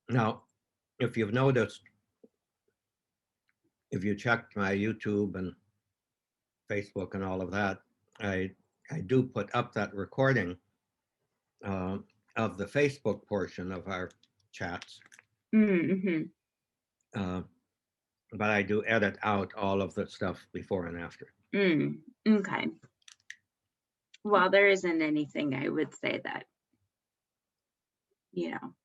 Now, if you've noticed, if you checked my YouTube and Facebook and all of that, I I do put up that recording uh, of the Facebook portion of our chats, Mm-hmm. uh, but I do edit out all of the stuff before and after. Mm. Okay. Well, there isn't anything I would say that,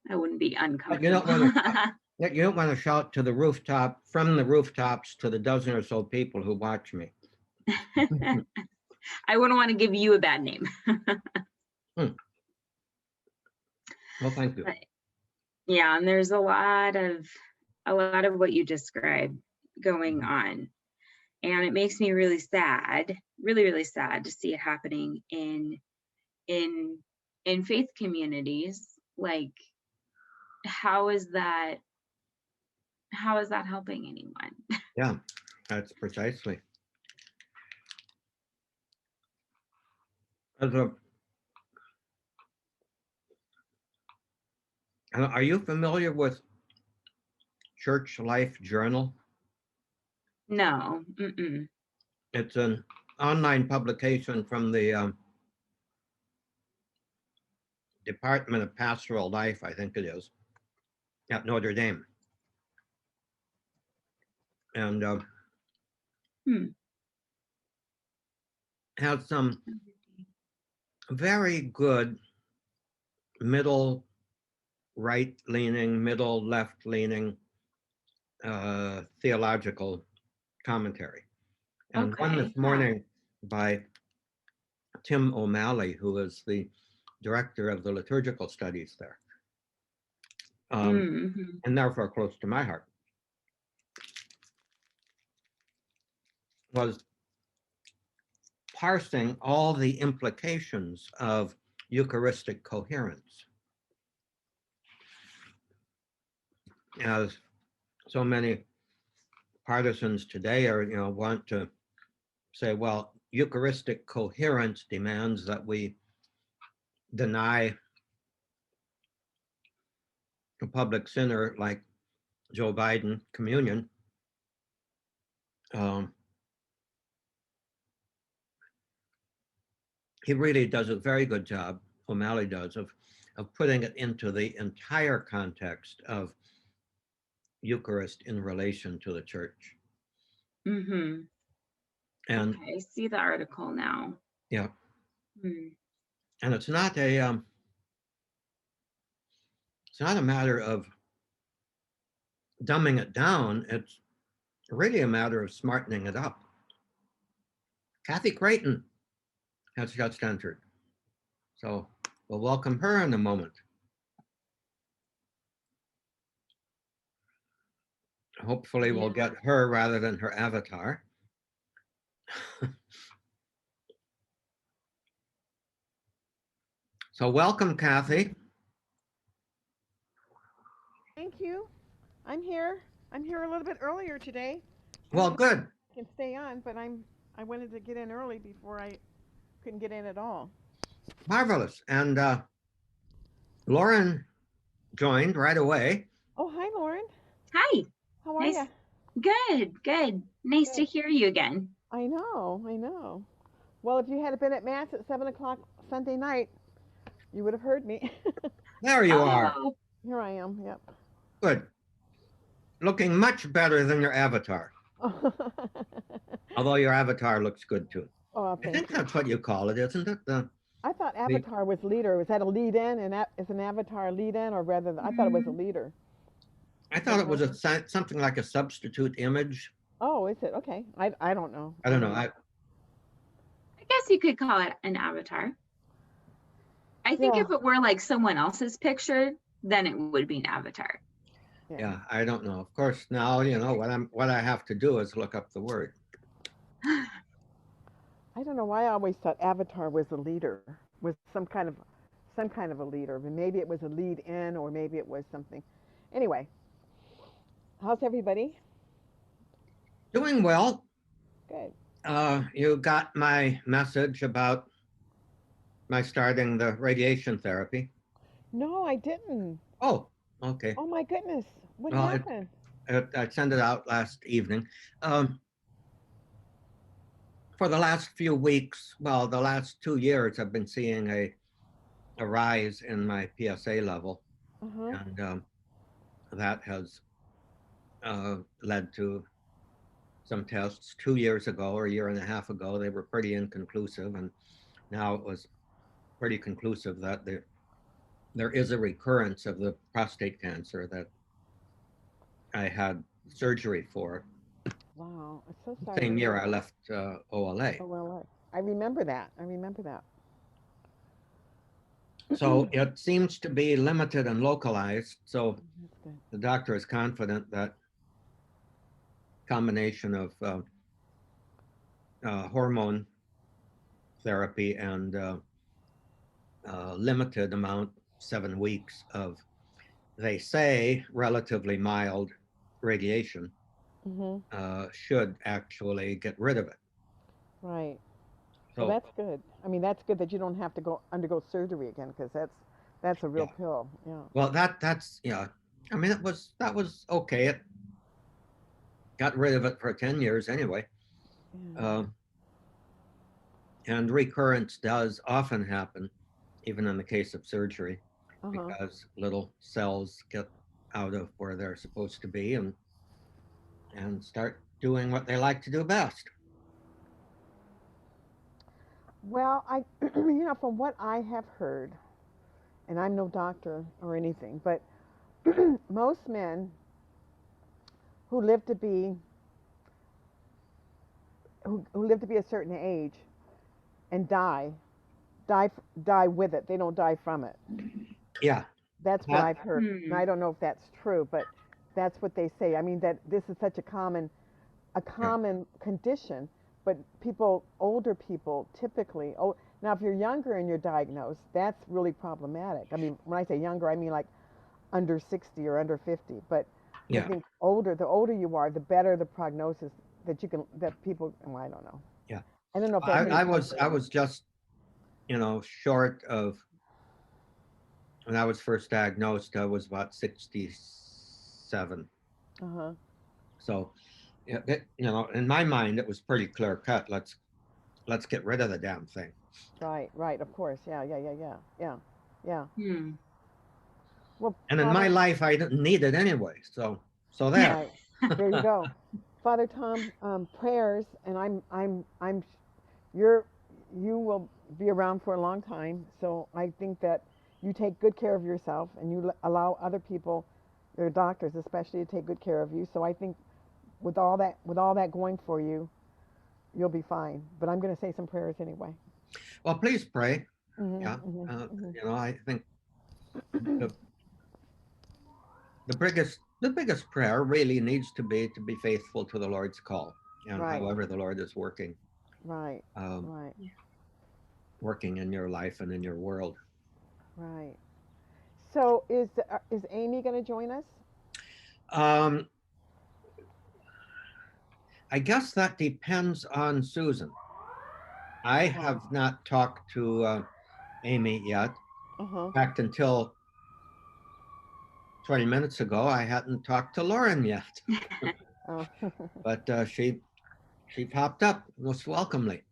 I wouldn't be But you don't uncomfortable. want to you don't want to shout to the rooftop from the rooftops to the dozen or so people who watch me. I wouldn't want to give you a bad name. Hmm. Well, thank you. But yeah, and there's a lot of what you described going Mhm. on. And it makes me really sad, really, really sad to see it happening in in faith communities. Like, how is that how is that helping anyone? Yeah, that's precisely. As a, are you familiar with Church Life Journal? No. Mm-mm. It's an online publication from the Department of Pastoral Life, I think it is, at Notre Dame. And Hmm. has some very good middle right leaning, middle left leaning theological commentary. And one Okay. this morning by Tim O'Malley, who is the director of the liturgical studies there, Mm-hmm. and therefore close to my heart, was parsing all the implications of Eucharistic coherence. As so many partisans today are, want to say, well, Eucharistic coherence demands that we deny a public sinner like Joe Biden communion. Um, he really does a very good job, O'Malley does, of putting it into the entire context of Eucharist in relation to the church. Mm-hmm. And Okay. I see the article now. yeah, Hmm. and it's not a matter of dumbing it down. It's really a matter of smartening it up. Kathy Creighton has just entered, so we'll welcome her in a moment. Hopefully, we'll Yeah. get her rather than her avatar. So, welcome, Kathy. Thank you. I'm here. I'm here a little bit earlier today. I Well, don't know good, if I can stay on, but I wanted to get in early before I couldn't get in at all. marvelous. And Lauren joined right away. Oh, hi, Lauren. Hi. How are Nice. you? Good. Good. Nice to Good. hear you again. I know. I know. Well, if you had been at Mass at 7 o'clock Sunday night, you would have heard me. There you are. Oh, Here I am. Yep. Good. Looking much better than your avatar. Although your avatar looks good too. Oh, I thank think you. that's what you call it, isn't it? I thought The Avatar was leader. Was that a lead in? And is an avatar a lead in, or rather, I thought it was a mm, leader. I Is that thought it how was it a works? something like a substitute image. Oh, is it? Okay. I don't know. I I don't know. mean, I guess you could call it an avatar. I think yeah, if it were like someone else's picture, then it would be an avatar. yeah. Yeah, I don't know. Of course, now what I have to do is look up the word. I don't know why I always thought Avatar was a leader, was some kind of a leader. But maybe it was a lead in, or maybe it was something. Anyway, how's everybody? Doing well. Good. You got my message about my starting the radiation therapy. No, I didn't. Oh, Okay. Oh my goodness. What Well, happened? I sent it out last evening. For the last few weeks, well, the last 2 years, I've been seeing a rise in my PSA level, Uh-huh. and that has led to some tests 2 years ago or a year and a half ago. They were pretty inconclusive, and now it was pretty conclusive that there is a recurrence of the prostate cancer that I had surgery for. Wow. I'm so sorry to Same hear year I that. left OLA. Oh well, I remember that. I remember that. So it seems to be limited and localized. So That's good. the doctor is confident that combination of hormone therapy and limited amount, 7 weeks of, they say, relatively mild radiation Mhm. should actually get rid of it. Right. Well, So that's good. I mean, that's good that you don't have to go undergo surgery again because that's a real yeah, pill. Yeah. well that's yeah. I mean, that was okay. It got rid of it for 10 years anyway. Yeah. Um, and recurrence does often happen, even in the case of surgery, Uh-huh. because little cells get out of where they're supposed to be and start doing what they like to do best. Well, from what I have heard, and I'm no doctor or anything, but most men who live to be who live to be a certain age and die with it. They don't die from it. Yeah, That's what that I've heard. And Hmm. I don't know if that's true, but that's what they say. I mean that this is such a yeah, common condition, but older people typically, oh, now if you're younger and you're diagnosed, that's really problematic. I mean, when I say younger, I mean like under 60 or under 50. But I yeah, think the older you are, the better the prognosis that people, well, I don't know. yeah. I don't know if that's any I was comfort. just short of, when I was first diagnosed, I was about 67. Uh-huh. So yeah, in my mind, it was pretty clear cut. Let's get rid of the damn thing. Right, right, of course. Yeah, yeah, yeah, yeah. Yeah. Yeah. Hmm. Well, And in my Father, life, I didn't need it anyway. So there. right. There you go. Father Tom, prayers, and you're, you will be around for a long time. So I think that you take good care of yourself, and you allow other people, your doctors especially, to take good care of you. So I think with all that going for you, you'll be fine. But I'm going to say some prayers anyway. Well, please pray. Hmm. Yeah. Hmm. Hmm. I think the the biggest prayer really needs to be faithful to the Lord's call, and Right, however the Lord is right, um, right, working in your life and in your world. right. So is Amy going to join us? Um, I guess that depends on Susan. I Oh, have not talked to Amy yet. uh-huh. In fact, until 20 minutes ago, I hadn't talked to Lauren yet. Oh, But she popped up most welcomely.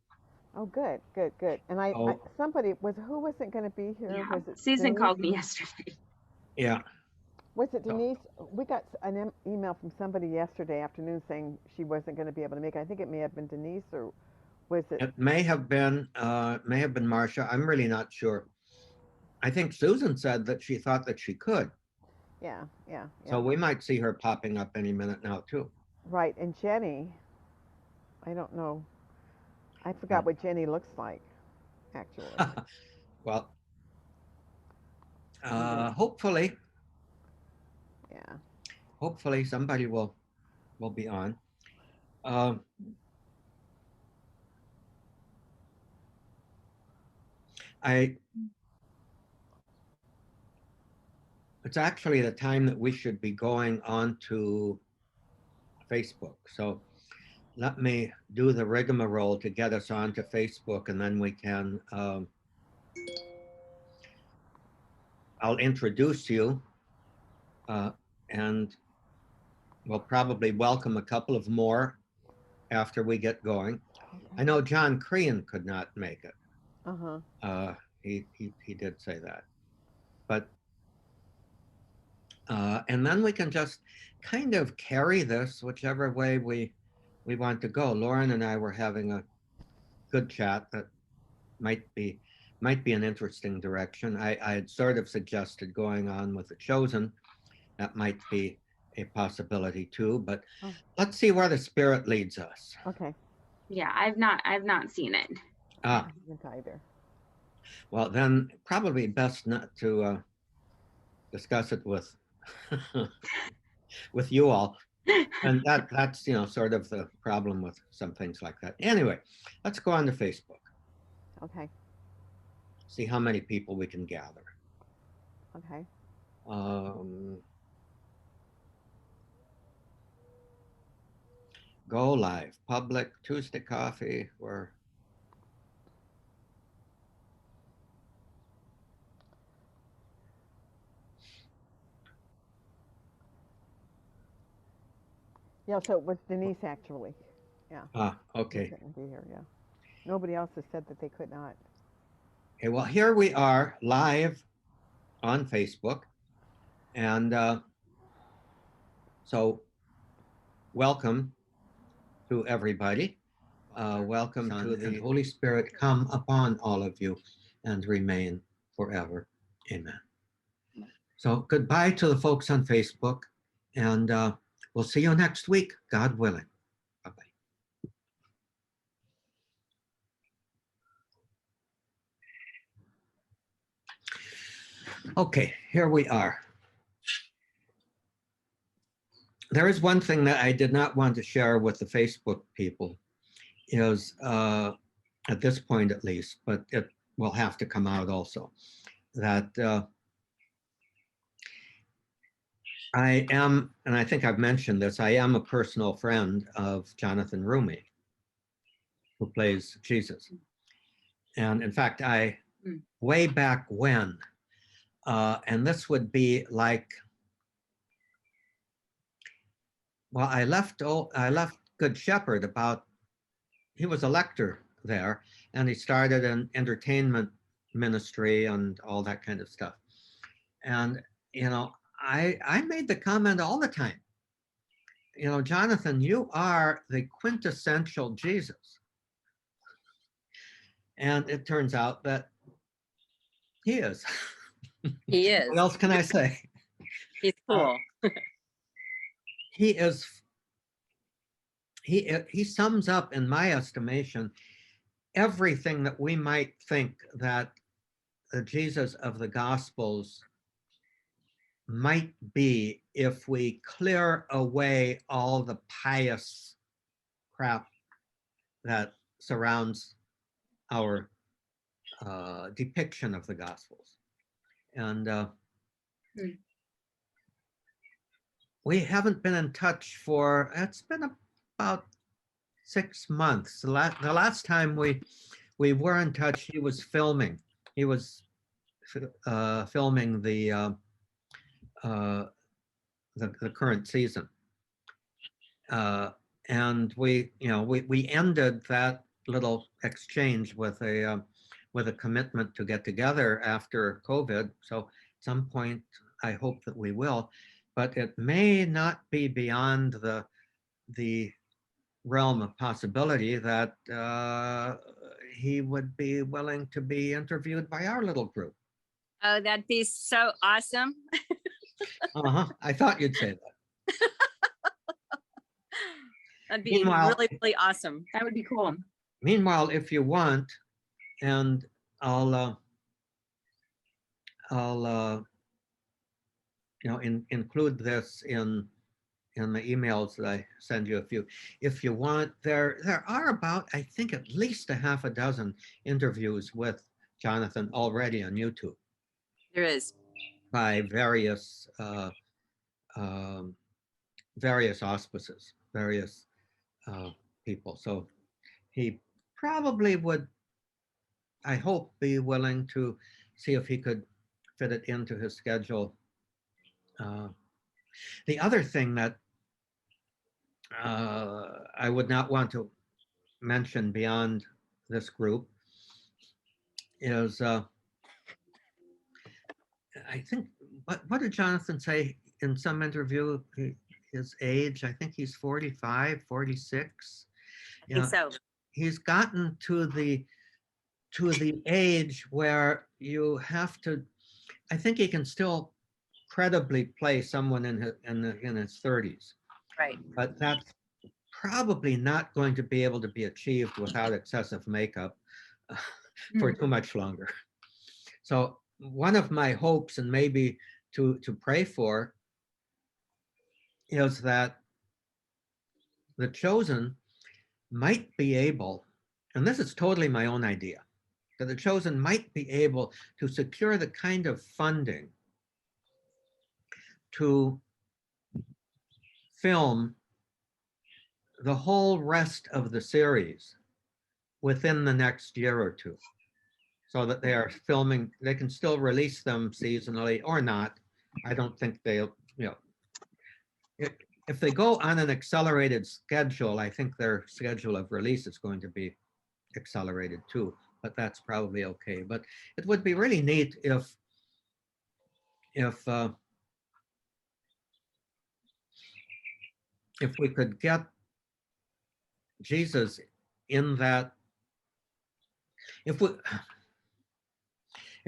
oh, good, good, good. And Oh, somebody who wasn't going to be here? Yeah. Was it Susan Denise? called me yesterday. yeah. Was it So Denise? We got an email from somebody yesterday afternoon saying she wasn't going to be able to make it. I think it may have been Denise, or was it? it may have been Marcia. I'm really not sure. I think Susan said that she thought that she could. Yeah, yeah, So yeah. we might see her popping up any minute now too. Right. And Jenny, I don't know. I Yeah. forgot what Jenny looks like, actually. Well, I'm gonna. hopefully, Yeah. hopefully somebody will be on. Um, I It's actually the time that we should be going on to Facebook. So let me do the rigmarole to get us onto Facebook, and then we can. I'll introduce you And we'll probably welcome a couple of more after we get going. I know John Crean could not make it. Uh-huh. He did say that. But and then we can just kind of carry this whichever way we want to go. Lauren and I were having a good chat that might be an interesting direction. I had sort of suggested going on with The Chosen. That might be a possibility too, but Oh. let's see where the spirit leads us. Okay. Yeah, I've not seen it. Ah, I haven't either. well then probably best not to discuss it with with you all. And that's, you know, sort of the problem with some things like that. Anyway, let's go on to Facebook. Okay. See how many people we can gather. Okay. Go live, public, Tuesday coffee, or Yeah, so it was Denise actually. Yeah. okay. She couldn't be here, yeah. Nobody else has said that they could not. Okay, well, here we are live on Facebook. And so welcome to everybody. Welcome to the Holy Spirit come upon all of you and remain forever. Amen. So goodbye to the folks on Facebook, and we'll see you next week, God willing. Bye-bye. Okay, here we are. There is one thing that I did not want to share with the Facebook people is, at this point at least, but it will have to come out also, that I am, and I think I've mentioned this, I am a personal friend of Jonathan Rumi, who plays Jesus. And in fact, way back when, and this would be like, well, I left Good Shepherd about, he was a lector there, and he started an entertainment ministry and all that kind of stuff. And, you know, I made the comment all the time, you know, Jonathan, you are the quintessential Jesus. And it turns out that he is. He is. What else can I say? He's cool. He is, he sums up, in my estimation, everything that we might think that the Jesus of the Gospels might be if we clear away all the pious crap that surrounds our depiction of the Gospels. And we haven't been in touch for, it's been about 6 months. The last time we were in touch, he was filming. He was filming the current season. And we ended that little exchange with a commitment to get together after COVID. So at some point, I hope that we will, but it may not be beyond the realm of possibility that he would be willing to be interviewed by our little group. Oh, that'd be so awesome. I thought you'd say that. That'd be Meanwhile, really, really awesome. That would be cool. Meanwhile, if you want, and I'll include this in the emails that I send you. If you want, there are about, I think, at least a half a dozen interviews with Jonathan already on YouTube. There is. By various auspices, various people. So he probably would, I hope, be willing to see if he could fit it into his schedule The other thing that I would not want to mention beyond this group is I think what did Jonathan say in some interview? His age, I think he's 45, 46. I think so. He's gotten to the age where you have to. I think he can still credibly play someone in his 30s, Right. but that's probably not going to be able to be achieved without excessive makeup for too much longer. So one of my hopes, and maybe to pray for, is that the chosen might be able, and this is totally my own idea, that the chosen might be able to secure the kind of funding to film the whole rest of the series within the next year or two, so that they are filming, they can still release them seasonally or not. I don't think they'll, if they go on an accelerated schedule, I think their schedule of release is going to be accelerated too, but that's probably okay. But it would be really neat if we could get Jesus in that, if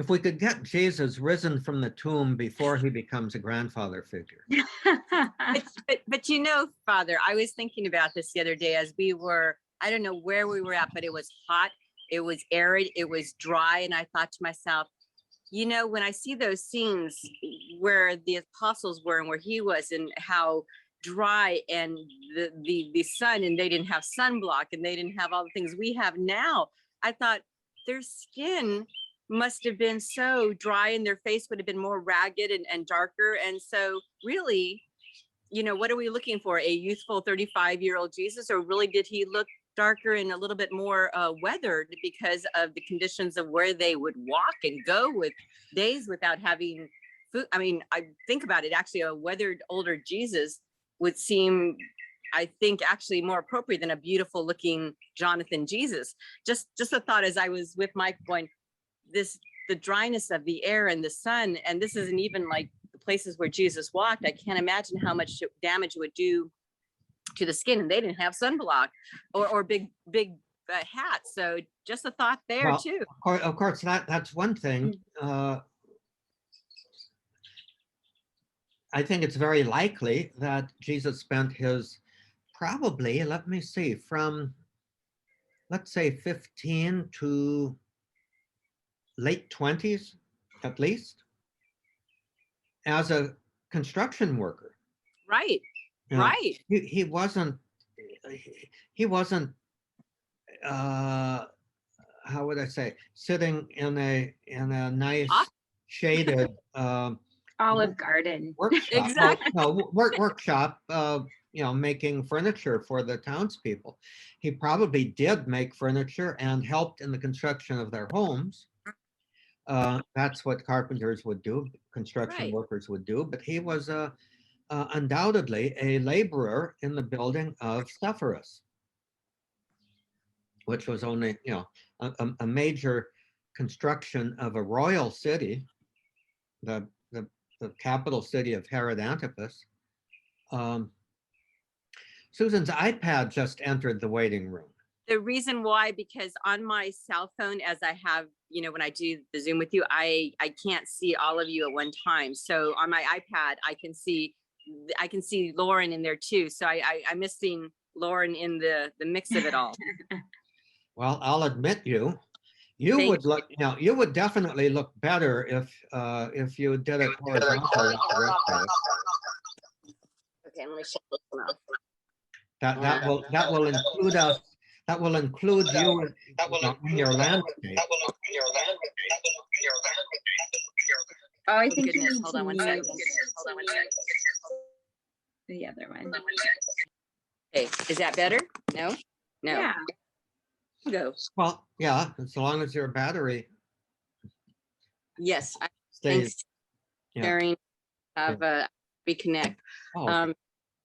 we could get Jesus risen from the tomb before he becomes a grandfather figure. But you know, Father, I was thinking about this the other day as we were, I don't know where we were at, but it was hot, it was arid, it was dry. And I thought to myself, you know, when I see those scenes where the apostles were and where he was, and how dry and the sun, and they didn't have sunblock and they didn't have all the things we have now, I thought their skin must have been so dry and their face would have been more ragged and darker. And so really, you know, what are we looking for? A youthful 35-year-old Jesus, or really did he look darker and a little bit more weathered because of the conditions of where they would walk and go with days without having food? I mean, I think about it, actually a weathered older Jesus would seem, I think, actually more appropriate than a beautiful looking Jonathan Jesus. Just a thought as I was with Mike going, the dryness of the air and the sun, and this isn't even like the places where Jesus walked. I can't imagine how much damage it would do to the skin, and they didn't have sunblock or big hats. So just a thought there, well, too. Of course, that's one thing. I think it's very likely that Jesus spent his, probably, let me see, from, let's say 15 to late 20s, at least, as a construction worker. Right. You know, right. He wasn't, how would I say, sitting in a nice shaded Olive Garden workshop. Exactly. Workshop, you know, making furniture for the townspeople. He probably did make furniture and helped in the construction of their homes. That's what carpenters would do, construction workers would do. But he was undoubtedly a laborer in the building of Sepphoris, which was only, you know, a major construction of a royal city, the capital city of Herod Antipas. Susan's iPad just entered the waiting room. The reason why, because on my cell phone, as I have, you know, when I do the Zoom with you, I can't see all of you at one time. So on my iPad, I can see Lauren in there too. So I'm missing Lauren in the mix of it all. Well, I'll admit you would look, you know, you would definitely look better if you did it horizontal. Okay, let me shut this one off. That will include us. That will include you in your landscape. Oh, I think you need Hold on one second. the other one. Okay, is that better? No. Yeah. Go. Well, yeah, as long as your battery. Yes, I stays. sharing of reconnect. Oh,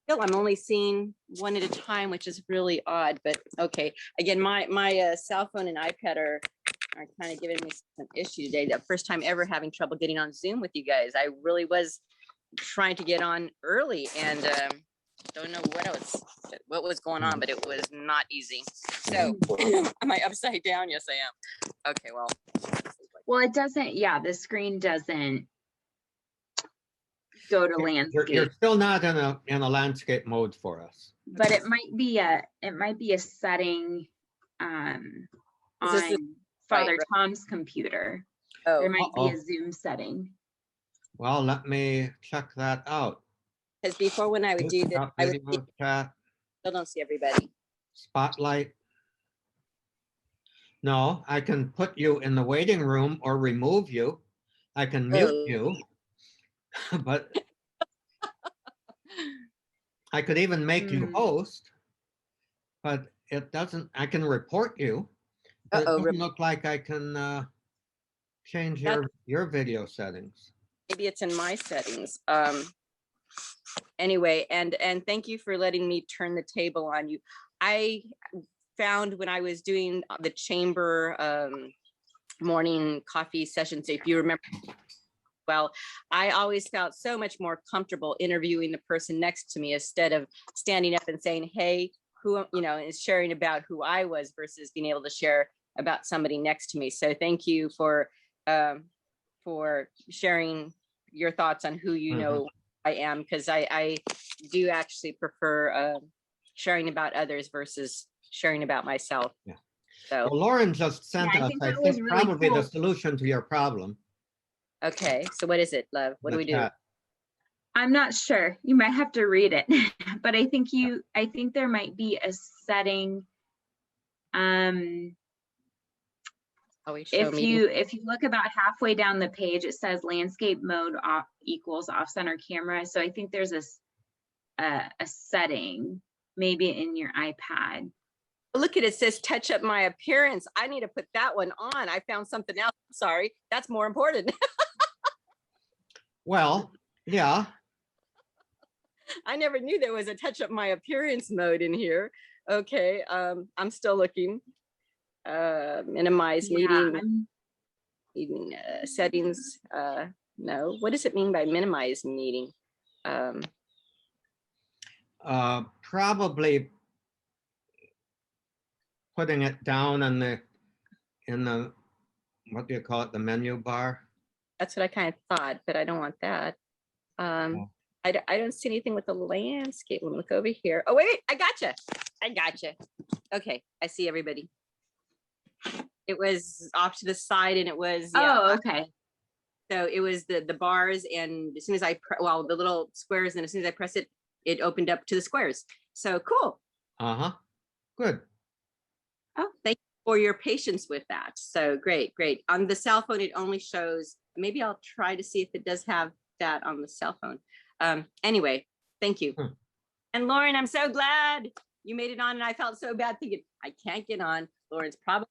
Still, I'm only seeing one at a time, which is really odd, but okay. Again, my cell phone and iPad are kind of giving me some issue today. The first time ever having trouble getting on Zoom with you guys. I really was trying to get on early and don't know what was going on, but it was not easy. So am I upside down? Yes, I am. Okay, well. Well, it doesn't, yeah, the screen doesn't go to you're landscape, still not in a landscape mode for us. but it might be a setting Is this the- on Father right. Tom's computer. Oh, There might be Uh-oh. a Zoom setting. Well, let me check that out. because before when I would do this, Stop I would video chat, still don't see everybody. spotlight. No, I can put you in the waiting room or remove you. I can mute Oh. you, but I could even make you host, but it doesn't, I can report you, but it Uh-oh, doesn't look like I can change your video settings. Maybe it's in my settings. Anyway, and thank you for letting me turn the table on you. I found when I was doing the chamber morning coffee sessions, if you remember, well, I always felt so much more comfortable interviewing the person next to me instead of standing up and saying, hey, who, you know, is sharing about who I was versus being able to share about somebody next to me. So thank you for sharing your thoughts on who you know I am, because I do actually prefer sharing about others versus sharing about myself. Yeah. So Well, Lauren just sent Yeah, I us, think I that was think, really probably the cool. solution to your problem. okay, so what is it, love? What do the we do? chat. I'm not sure. You might have to read it, but I think there might be a setting. Always show me. If you look about halfway down the page, it says landscape mode equals off center camera. So I think there's a setting maybe in your iPad. Look at it, says touch up my appearance. I need to put that one on. I found something else. Sorry, that's more important. Well, yeah. I never knew there was a touch up my appearance mode in here. Okay, I'm still looking. Minimize meeting settings. No, what does it mean by minimize meeting? Probably putting it down in the what do you call it, the menu bar? That's what I kind of thought, but I don't want that. I don't see anything with the landscape. Let me look over here. Oh, wait, I gotcha. Okay, I see everybody. It was off to the side and it was, yeah. Oh, okay. So it was the bars, and as soon as the little squares, and as soon as I press it, it opened up to the squares. So cool. Good. Oh, thank you for your patience with that. So great. On the cell phone, it only shows, maybe I'll try to see if it does have that on the cell phone. Anyway, thank you. And Lauren, I'm so glad you made it on, and I felt so bad thinking, I can't get on. Lauren's probably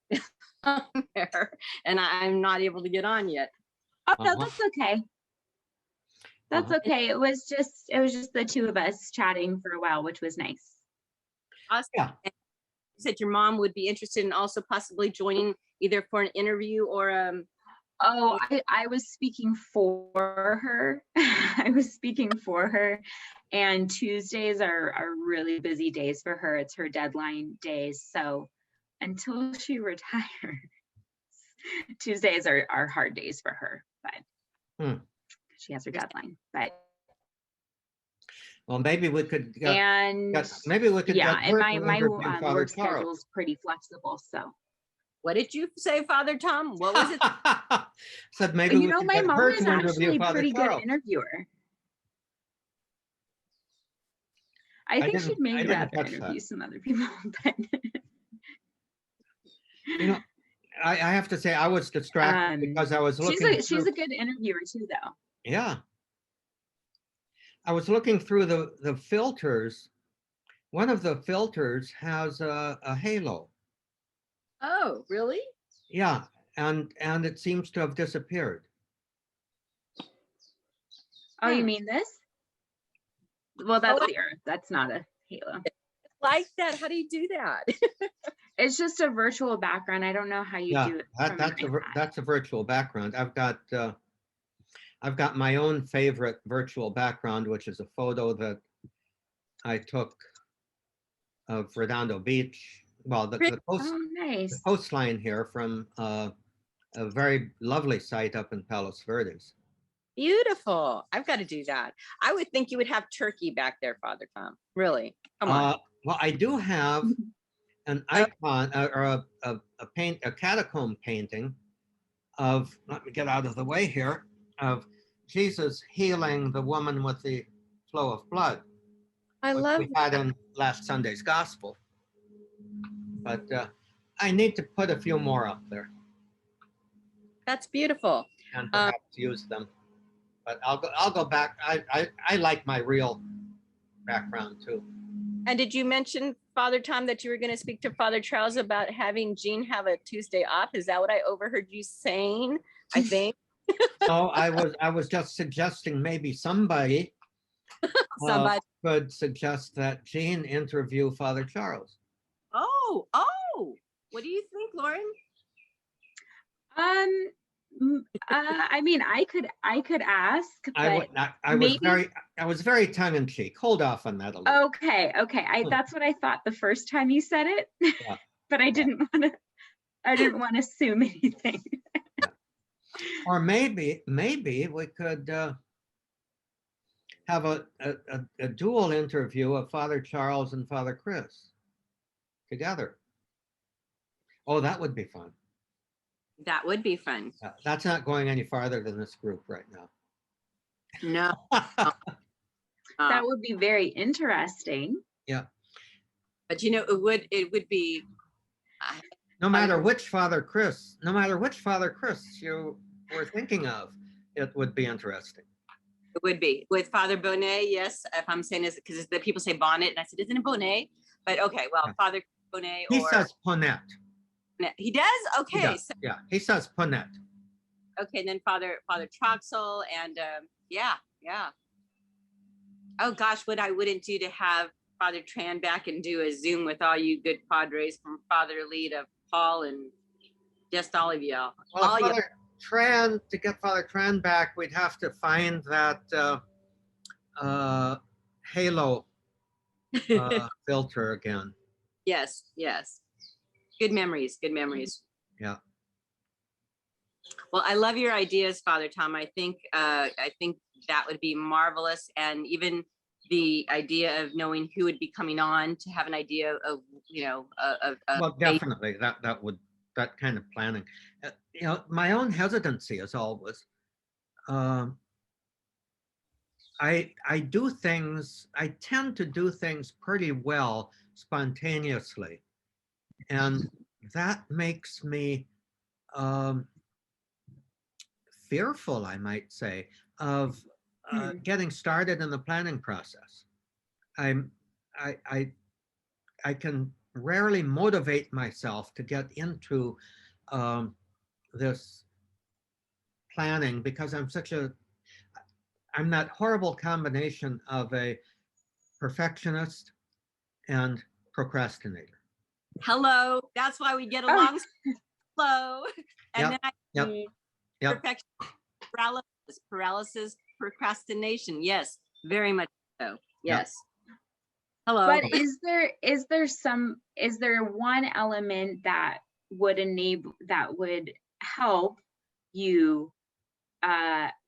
on there, and I'm not able to get on yet. Oh, no, that's okay. That's okay. It was just the two of us chatting for a while, which was nice. Awesome. Yeah. And you said your mom would be interested in also possibly joining either for an interview or Oh, I was speaking for her. I was speaking for her, and Tuesdays are really busy days for her. It's her deadline days. So until she retires, Tuesdays are hard days for her, but she has her deadline. But well, maybe we could get, and maybe we could yeah, get and her my to interview Father work Charles. schedule is pretty flexible. So what did you say, Father Tom? What was it? Said maybe we could my get mom her is to interview actually a Father pretty Charles. good interviewer. I think she'd maybe rather interview some other people, but you know, I have to say I was distracted because I was looking. She's a good interviewer too, though. Yeah, I was looking through the filters. One of the filters has a halo. Oh, really? Yeah, and it seems to have disappeared. Oh, you mean this? Well, that's Oh. the Earth. That's not a halo. Like that. How do you do that? It's just a virtual background. I don't know how you Yeah, do it. from an iPad. that's a virtual background. I've got my own favorite virtual background, which is a photo that I took of Redondo Beach. Well, Oh, nice. coastline here from a very lovely site up in Palos Verdes. Beautiful. I've got to do that. I would think you would have turkey back there, Father Tom. Really? Come on. Well, I do have an icon or a catacomb painting of, let me get out of the way here, of Jesus healing the woman with the flow of blood, I which love we had in last Sunday's gospel. But I need to put a few more up there that's beautiful. and perhaps use them. But I'll go back. I like my real background too. And did you mention, Father Tom, that you were going to speak to Father Charles about having Jean have a Tuesday off? Is that what I overheard you saying? I think. So I was just suggesting maybe somebody Somebody. could suggest that Jean interview Father Charles. Oh. What do you think, Lauren? I mean, I could ask, but I was very tongue in cheek. Hold off on that a little. okay. That's what I thought the first time you said it, Yeah. but I didn't want to assume anything. Or maybe we could have a dual interview of Father Charles and Father Chris together. Oh, that would be fun. That would be fun. That's not going any farther than this group right now. No. That would be very interesting. Yeah. But it would be. No matter which Father Chris you were thinking of, it would be interesting. It would be with Father Bonnet. Yes, if I'm saying this because the people say Bonnet, and I said, isn't it Bonnet? But okay, well, yeah. Father Bonnet. He says Ponette. He does. Okay. He does. So, yeah, he says Ponette. Okay, and then Father Troxel, and yeah. Oh gosh, what I wouldn't do to have Father Tran back and do a Zoom with all you good padres, from Father Lee to Paul and just all of y'all. Well, to get Father Tran back, we'd have to find that halo filter again. Yes. Good memories. Yeah. Well, I love your ideas, Father Tom. I think that would be marvelous, and even the idea of knowing who would be coming on, to have an idea of well, definitely that kind of planning. My own hesitancy is always I tend to do things pretty well spontaneously, and that makes me fearful, I might say, of getting started in the planning process. I can rarely motivate myself to get into this planning because I'm that horrible combination of a perfectionist and procrastinator. Hello, that's why we get along. Hello, and then perfection, paralysis, procrastination. Yes, very much so. Yes. Hello. But is there one element that would help you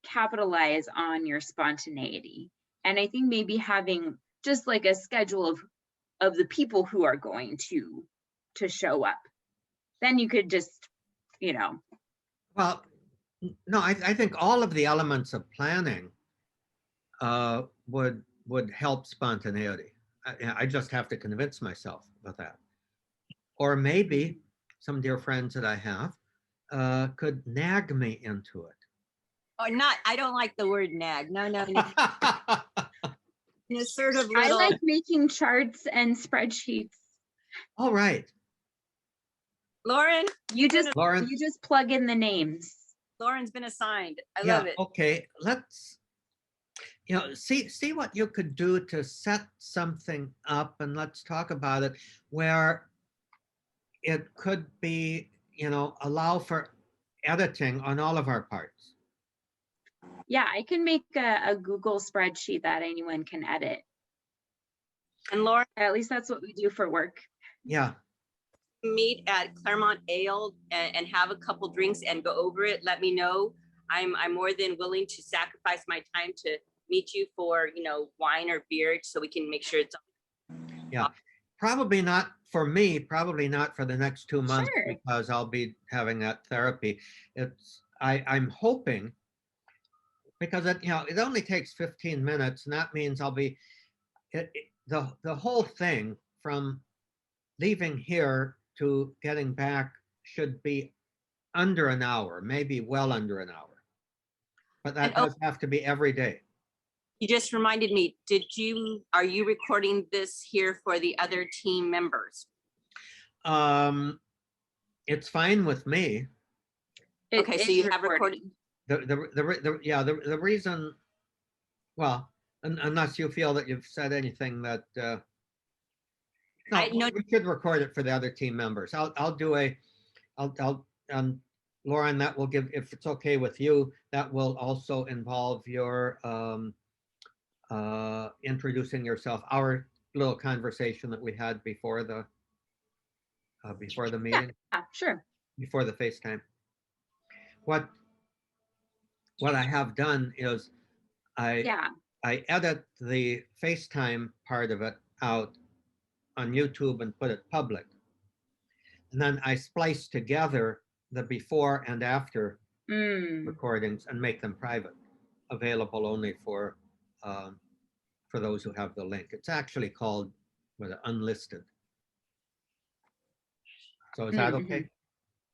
capitalize on your spontaneity? And I think maybe having just like a schedule of the people who are going to show up, then you could just, Well, no, I think all of the elements of planning would help spontaneity. I just have to convince myself of that. Or maybe some dear friends that I have could nag me into it. Or not. I don't like the word nag. No. Sort of little... I like making charts and spreadsheets. All right. Lauren, you just plug in the names. Lauren's been assigned. I love it. Okay, see what you could do to set something up, and let's talk about it, where it could be, allow for editing on all of our parts. Yeah, I can make a Google spreadsheet that anyone can edit. And Lauren, At least that's what we do for work. Yeah, meet at Claremont Ale and have a couple drinks and go over it, let me know. I'm more than willing to sacrifice my time to meet you for, wine or beer so we can make sure it's. yeah. Probably not for me, probably not for the next 2 months, Sure. because I'll be having that therapy. I'm hoping, because it only takes 15 minutes, and that means I'll be, the whole thing from leaving here to getting back should be under an hour, maybe well under an hour. But that And, does have to be every day. You just reminded me, are you recording this here for the other team members? It's fine with me. Okay, so you have recorded. The reason, well, unless you feel that you've said anything that, no, we should record it for the other team members. Lauren, that will give, if it's okay with you, that will also involve your introducing yourself, our little conversation that we had before the meeting, Yeah, sure. before the FaceTime. What I have done is I edit the FaceTime part of it out on YouTube and put it public. And then I splice together the before and after recordings and make them private, available only for those who have the link. It's actually called unlisted. So is that okay?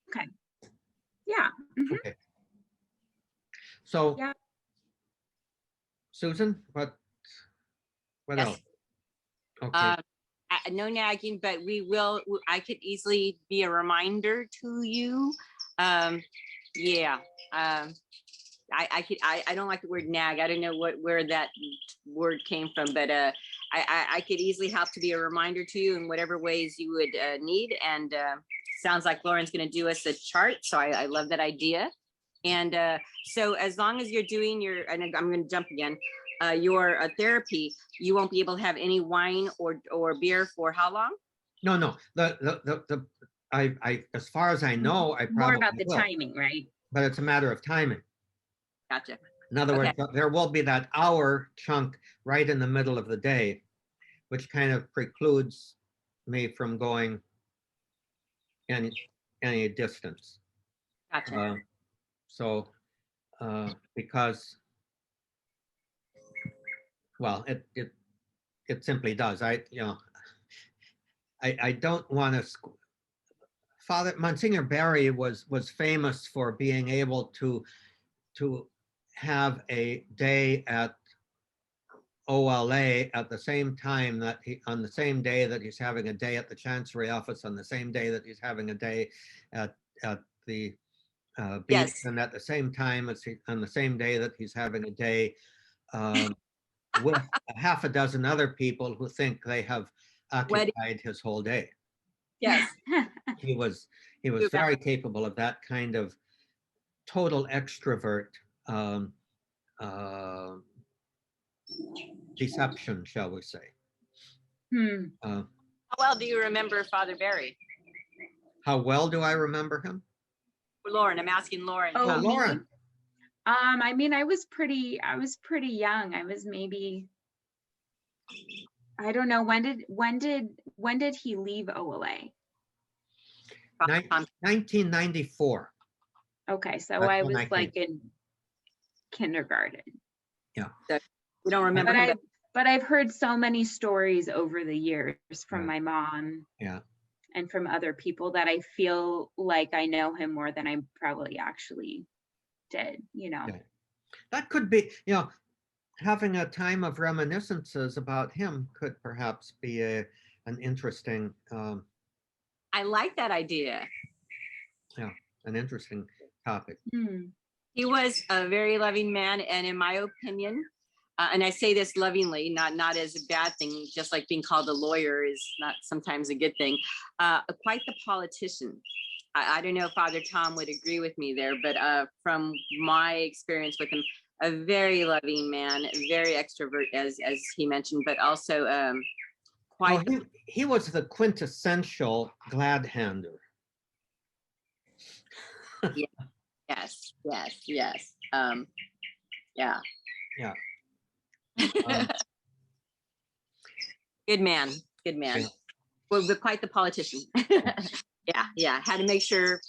Okay. Yeah. Okay. So, yeah. Susan, what Yes. else? Okay. No nagging, but I could easily be a reminder to you. Yeah. I don't like the word nag. I don't know where that word came from, but I could easily have to be a reminder to you in whatever ways you would need. And sounds like Lauren's going to do us a chart. So I love that idea. And so as long as you're doing and I'm going to jump again, your therapy, you won't be able to have any wine or beer for how long? No. I as far as I know, I probably more about the will, timing, right? but it's a matter of timing. Gotcha. In other words, there will be that hour chunk right in the middle of the day, which kind of precludes me from going any distance. Gotcha. Because, well, it simply does. I don't want to. Father Monsignor Barry was famous for being able to have a day at OLA at the same time that on the same day that he's having a day at the Chancery office, on the same day that he's having a day at the beach, Yes. and at the same time on the same day that he's having a day with a half a dozen other people who think they have occupied his whole day. Yes. He was very capable of that kind of total extrovert deception, shall we say. How well do you remember Father Barry? How well do I remember him? Lauren, I'm asking Lauren. Oh, Lauren. I mean, I was pretty young. I was maybe, I don't know, when did he leave OLA? 1994. Okay, so That's I when was like in kindergarten. Yeah. We don't remember but I've heard so many stories over the years from my mom. Yeah. And from other people that I feel like I know him more than I probably actually did, Yeah. That could be, having a time of reminiscences about him could perhaps be an interesting I like that idea. Yeah, an interesting topic. He was a very loving man, and in my opinion, and I say this lovingly, not as a bad thing, just like being called a lawyer is not sometimes a good thing. Quite the politician. I don't know if Father Tom would agree with me there, but from my experience with him, a very loving man, very extrovert, as he mentioned, but also quite. Oh, he was the quintessential glad hander. Yes, yes, yes. Yeah. Yeah. Um, Good man. Good man. Yeah. Well, but quite the politician. Yeah. Had to make sure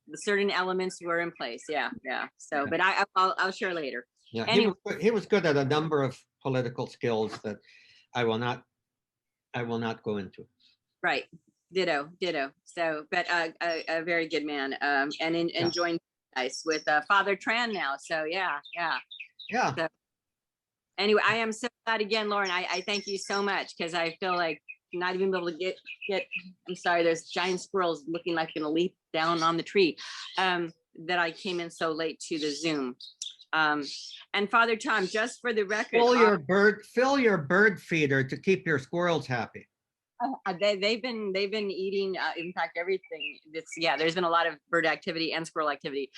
the certain elements were in place. Yeah. So, but I'll share later. Yeah, Anyway. he was good at a number of political skills that I will not go into. Right. Ditto. So, but a very good man. And enjoying ice with Father Tran now. So yeah. So, anyway, I am so glad again, Lauren. I thank you so much, because I feel like not even able to get. I'm sorry, there's giant squirrels looking like going to leap down on the tree. That I came in so late to the Zoom. And Father Tom, just for the record, fill your bird feeder to keep your squirrels happy. They've been eating. In fact, everything. There's been a lot of bird activity and squirrel activity.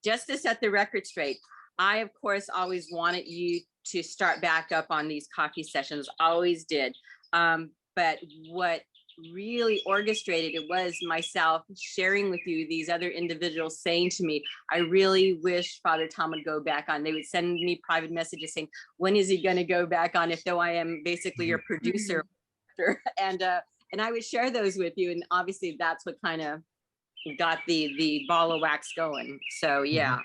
Just to set the record straight, I, of course, always wanted you to start back up on these coffee sessions, always did. But what really orchestrated it was myself sharing with you these other individuals saying to me, I really wish Father Tom would go back on. They would send me private messages saying, when is he going to go back on, if though I am basically your producer. And I would share those with you. And obviously that's what kind of got the ball of wax going. So yeah.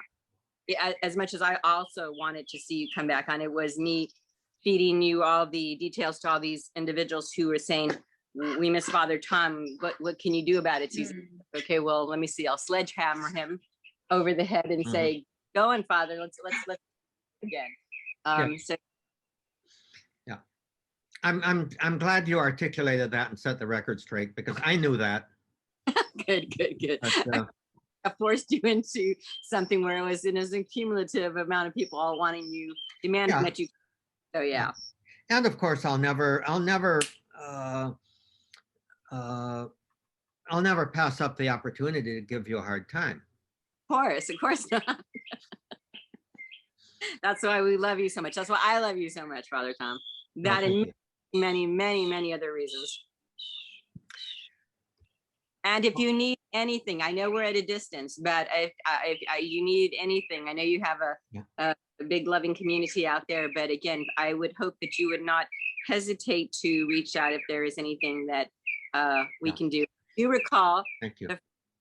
As much as I also wanted to see you come back on, it was me feeding you all the details to all these individuals who were saying, we miss Father Tom. What can you do about it? So he's okay, well, let me see. I'll sledgehammer him over the head and say, go on, Father, let's again. So yeah. I'm glad you articulated that and set the record straight, because I knew that. Good. But, I forced you into something where it was a cumulative amount of people all wanting you, demanding that you. So yeah. And of course, I'll never pass up the opportunity to give you a hard time. Of course not. That's why we love you so much. That's why I love you so much, Father Tom. That and many other reasons. And if you need anything, I know we're at a distance, but if you need anything, I know you have a big loving community out there. But again, I would hope that you would not hesitate to reach out if there is anything that we can do. You recall Thank you. The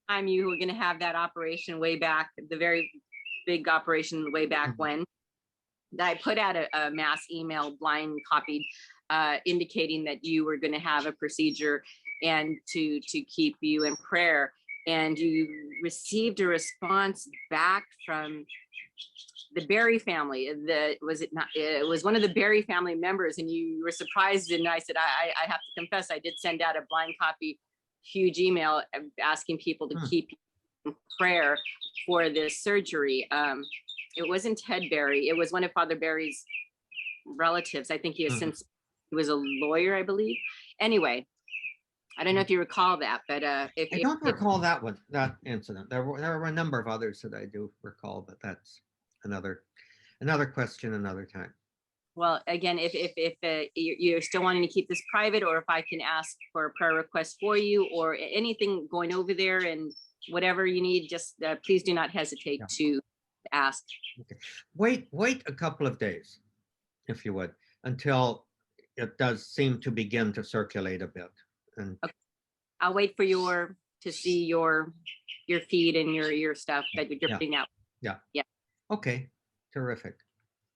time you were going to have that operation way back, the very big operation way back when. I put out a mass email, blind copied, indicating that you were going to have a procedure and to keep you in prayer. And you received a response back from the Berry family. It was one of the Berry family members, and you were surprised. And I said, I have to confess, I did send out a blind copy, huge email asking people to keep in prayer for this surgery. It wasn't Ted Berry. It was one of Father Berry's relatives. I think he has since, he was a lawyer, I believe. Anyway, I don't know if you recall that, but I don't recall that incident. There were a number of others that I do recall, but that's another question another time. Well, again, if you're still wanting to keep this private, or if I can ask for a prayer request for you, or anything going over there, and whatever you need, just please do not hesitate to ask. Okay. Wait a couple of days, if you would, until it does seem to begin to circulate a bit. And okay. I'll wait for to see your feed and your stuff that you're putting out. Yeah. Okay. Terrific.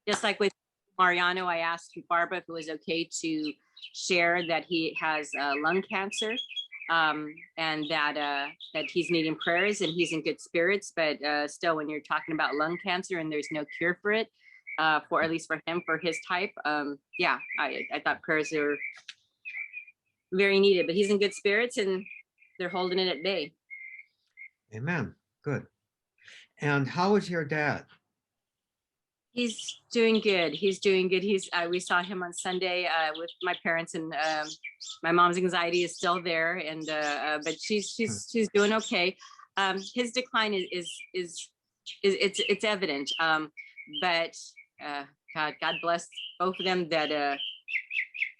Just like with Mariano, I asked Barbara if it was okay to share that he has lung cancer, and that he's needing prayers and he's in good spirits. But still, when you're talking about lung cancer and there's no cure for it, for at least for him, for his type, I thought prayers are very needed. But he's in good spirits and they're holding it at bay. Amen. Good. And how is your dad? He's doing good. He's doing good. We saw him on Sunday with my parents, and my mom's anxiety is still there, and but she's doing okay. His decline is it's evident. But God bless both of them that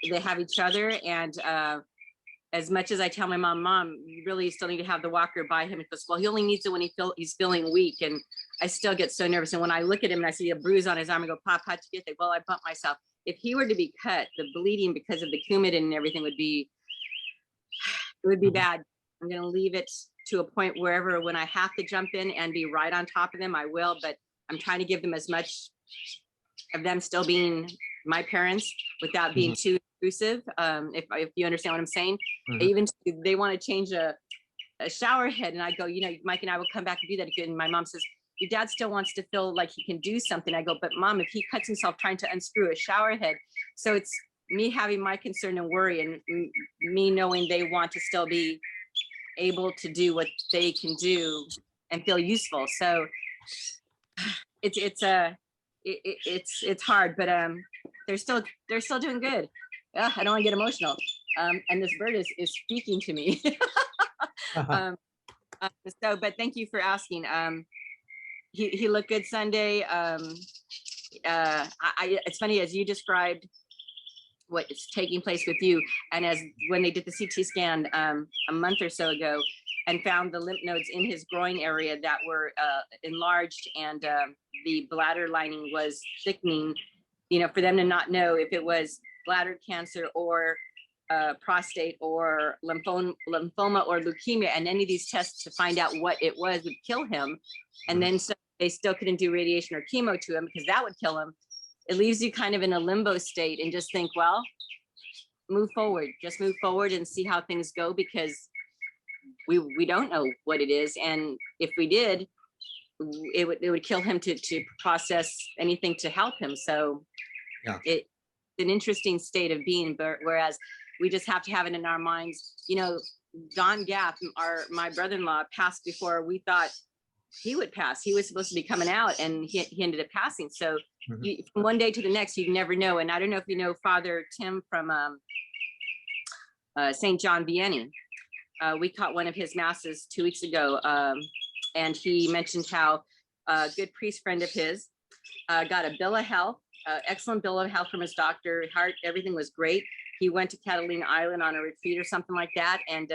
they have each other. And as much as I tell my mom, you really still need to have the walker by him. Because, well, he only needs it when he's feeling weak. And I still get so nervous. And when I look at him and I see a bruise on his arm, I go, Pop, how'd you get there? Well, I bumped myself. If he were to be cut, the bleeding because of the Coumadin and everything would be bad. I'm going to leave it to a point wherever when I have to jump in and be right on top of them, I will. But I'm trying to give them as much of them still being my parents without being too intrusive. If you understand what I'm saying. Even they want to change a shower head, and I go, Mike and I will come back and do that again. And my mom says, your dad still wants to feel like he can do something. I go, but Mom, if he cuts himself trying to unscrew a shower head. So it's me having my concern and worry, and me knowing they want to still be able to do what they can do and feel useful. So it's hard, but they're still doing good. I don't want to get emotional. And this bird is speaking to me. But thank you for asking. He looked good Sunday. It's funny as you described what is taking place with you, and as when they did the CT scan a month or so ago, and found the lymph nodes in his groin area that were enlarged, and the bladder lining was thickening. For them to not know if it was bladder cancer or prostate or lymphoma or leukemia, and any of these tests to find out what it was would kill him. And then so they still couldn't do radiation or chemo to him because that would kill him. It leaves you kind of in a limbo state and just think, well, move forward, just move forward and see how things go, because we don't know what it is. And if we did, it would kill him to process anything to help him. So yeah, it's an interesting state of being, but whereas we just have to have it in our minds. Don Gaff, my brother-in-law, passed before we thought he would pass. He was supposed to be coming out, and he ended up passing. So from one day to the next, you never know. And I don't know if you know Father Tim from St. John Vianney. We caught one of his masses 2 weeks ago, and he mentioned how a good priest friend of his got a bill of health, excellent bill of health from his doctor. Heart, everything was great. He went to Catalina Island on a retreat or something like that, and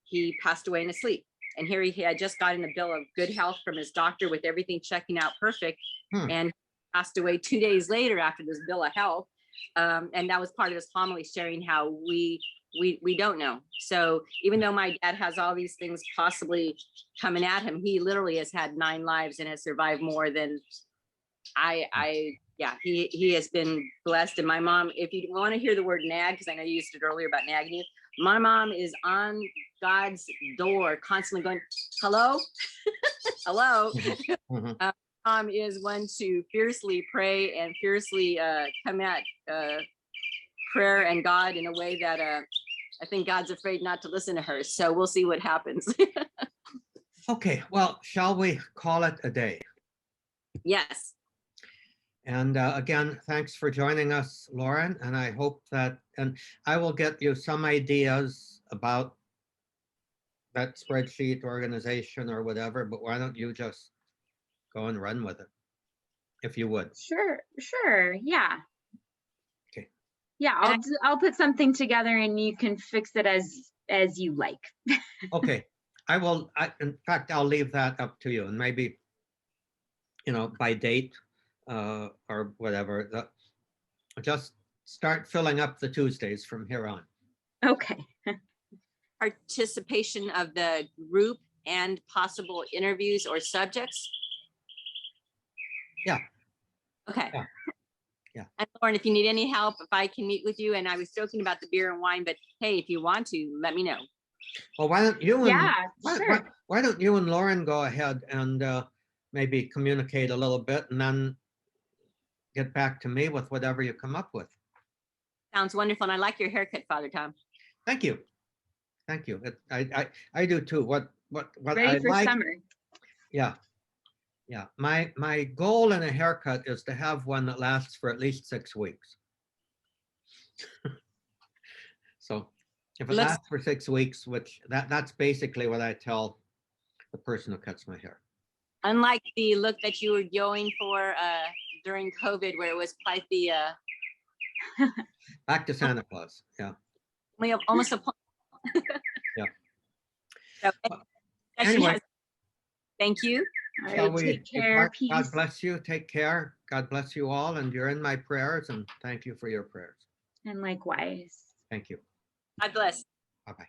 he passed away in his sleep. And here he had just gotten a bill of good health from his doctor with everything checking out perfect, and passed away 2 days later after this bill of health. And that was part of his homily, sharing how we don't know. So even though my dad has all these things possibly coming at him, he literally has had 9 lives and has survived more than he has been blessed. And my mom, if you want to hear the word nag, because I know you used it earlier about nagging you, my mom is on God's door constantly going, hello, hello. Mom is one to fiercely pray and fiercely come at prayer and God in a way that I think God's afraid not to listen to her. So we'll see what happens. Okay, well, shall we call it a day? Yes. And again, thanks for joining us, Lauren. And I hope that, and I will get you some ideas about that spreadsheet organization or whatever, but why don't you just go and run with it, if you would. Sure. Yeah. Okay. Yeah, I'll put something together and you can fix it as you like. Okay. In fact, I'll leave that up to you, and maybe, by date or whatever, just start filling up the Tuesdays from here on. Okay. Participation of the group and possible interviews or subjects. Yeah. Okay. Yeah. And Lauren, if you need any help, if I can meet with you, and I was joking about the beer and wine, but hey, if you want to, let me know. Well, why don't you sure. why don't you and Lauren go ahead and maybe communicate a little bit, and then get back to me with whatever you come up with. Sounds wonderful. And I like your haircut, Father Tom. Thank you. Thank you. I do too. What Ready I for like. summer. Yeah. Yeah, my goal in a haircut is to have one that lasts for at least 6 weeks. So if it Looks- lasts for 6 weeks, which that's basically what I tell the person who cuts my hair. Unlike the look that you were going for during COVID, where it was quite the Back to Santa Claus. Yeah. almost a Yeah. So, Anyway. Thank you. All Shall right, we take care, depart? peace. God bless you. Take care. God bless you all. And you're in my prayers. And thank you for your prayers. And likewise. Thank you. God bless. Bye-bye.